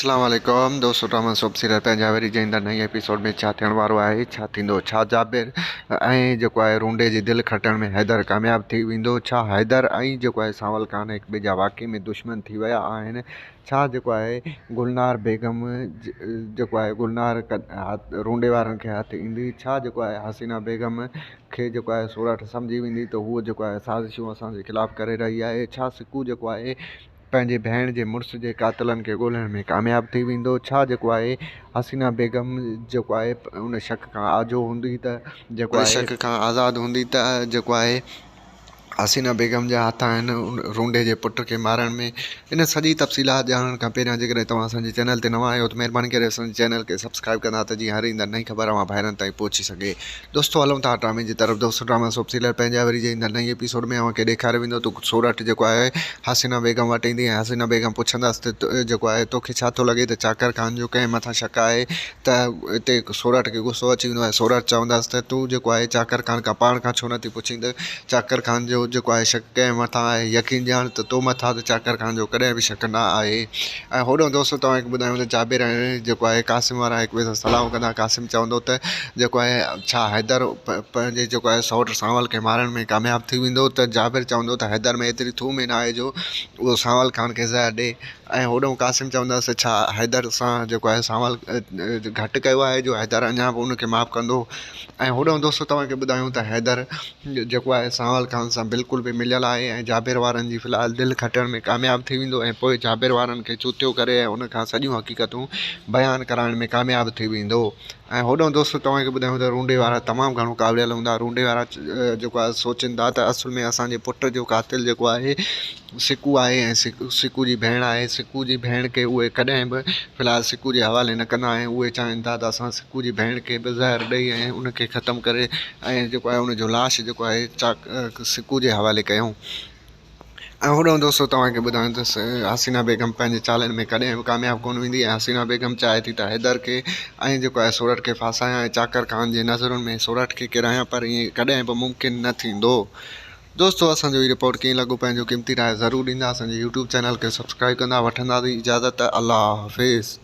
अस्सलाम वालेकुम दोस्तों, रामन सोप सीरियल पंहिंजा वरी जंहिं नई एपिसोड में छा थियण वारो आहे, छा थींदो, छा जाबिर ऐं जेको आहे रूंडे जी दिलि खटण में हैदर कामयाबु थी वेंदो, छा हैदर ऐं जेको आहे सांवल खान हिक ॿिए जा वाक़ई में दुश्मन थी विया आहिनि, छा जेको आहे गुलनार बेगम जेको आहे गुलनार रूंडे वारनि खे हथु ईंदी, छा जेको आहे हसीना बेगम खे जेको आहे सोरठ सम्झी वेंदी त हूअ जेको आहे साज़िशूं असांजे ख़िलाफ़ु करे रही आहे, छा सिकू जेको आहे पंहिंजे भेण जे मुड़ुस जे कातिलनि खे ॻोल्हण में कामयाबु थी वेंदो, छा जेको आहे हसीना बेगम जेको आहे उन शक खां आजो हूंदी त जेको आहे शक खां आज़ादु हूंदी त जेको आहे हसीना बेगम जा हथ आहिनि रूंडे जे पुट खे मारण में। इन सॼी तफ़सीलात ॼाणण खां पहिरियां जेकॾहिं तव्हां असांजे चैनल ते नवां आहियो त महिरबानी करे असांजे चैनल खे सब्सक्राइब कंदा त जीअं हर ईंदड़ नई ख़बर अवां भाइरनि ताईं पहुची सघे। दोस्तों हलूं था ड्रामे जी तरफ़। दोस्तों ड्रामा सोप सीरियल पंहिंजा वरी जे ईंदड़ नई एपिसोड में अव्हांखे ॾेखारे वेंदो त सोरठ जेको आहे हसीना बेगम वटि ईंदी ऐं हसीना बेगम पुछंदसि त जेको आहे तोखे छा थो लॻे त चाकर खान जो कंहिं मथां शक आहे, त हिते सोरठ खे गुस्सो अची वेंदो आहे। सोरठ चवंदसि त तूं जेको आहे चाकर खान खां पाण खां छो नथी पुछी त चाकर खान जो जेको आहे शक कंहिं मथां आहे, यकीन ॼाण त तो मथां त चाकर खान जो कॾहिं बि शक न आहे। ऐं होॾो दोस्तों तव्हांखे ॿुधायूं त जाबिर जेको आहे कासिम वारा हिक ॿिए सां सलाहूं कंदा। कासिम चवंदो त जेको आहे छा हैदर पंहिंजे जेको आहे सौट सांवल खे मारण में कामयाबु थी वेंदो, त जाबिर चवंदो त हैदर में एतिरी थूम न आहे जो उहो सांवल खान खे ज़हर ॾिए। ऐं होॾो कासिम चवंदसि छा हैदर सां जेको आहे सांवल घटि कयो आहे जो हैदर अञा बि उनखे माफ़ु कंदो। ऐं होॾो दोस्तों तव्हांखे ॿुधायूं त हैदर जेको आहे सांवल खान सां बिल्कुलु बि मिलियल आहे ऐं जाबिर वारनि जी फ़िलहालु दिलि खटण में कामयाबु थी वेंदो ऐं पोइ जाबिर वारनि खे चूतियो करे ऐं उनखां सॼियूं हक़ीक़तूं बयानु कराइण में कामयाबु थी वेंदो। ऐं होॾो दोस्तों तव्हांखे ॿुधायूं त रूंडे वारा तमामु घणो क़ाबिल हूंदा। रूंडे वारा जेको आहे सोचींदा त असुल में असांजे पुट जो कातिल जेको आहे सिकू आहे ऐं सिकू जी भेण आहे। सिकू जी भेण खे उहे कॾहिं बि फ़िलहालु सिकू जे हवाले न कंदा ऐं उहे चाहिनि था त असां सिकू जी भेण खे बि ज़हर ॾेई ऐं उनखे ख़तमु करे ऐं जेको आहे उनजो लाश जेको आहे सिकू जे हवाले कयूं। ऐं होॾो दोस्तों तव्हांखे ॿुधायूं त हसीना बेगम पंहिंजे चालनि में कॾहिं बि कामयाबु कोन वेंदी ऐं हसीना बेगम चाहे थी त हैदर खे ऐं जेको आहे सोरठ खे फासायां ऐं चाकर खान जे नज़रुनि में सोरठ खे किरायां, पर ईअं कॾहिं बि मुमकिन न थींदो। दोस्तों असांजो हीअ रिपोर्ट कीअं लॻो पंहिंजो क़ीमती राय ज़रूरु ॾींदा। असांजे यूट्यूब चैनल खे सब्सक्राइब कंदा। वठंदा इजाज़त। अल्लाह हाफ़िज़।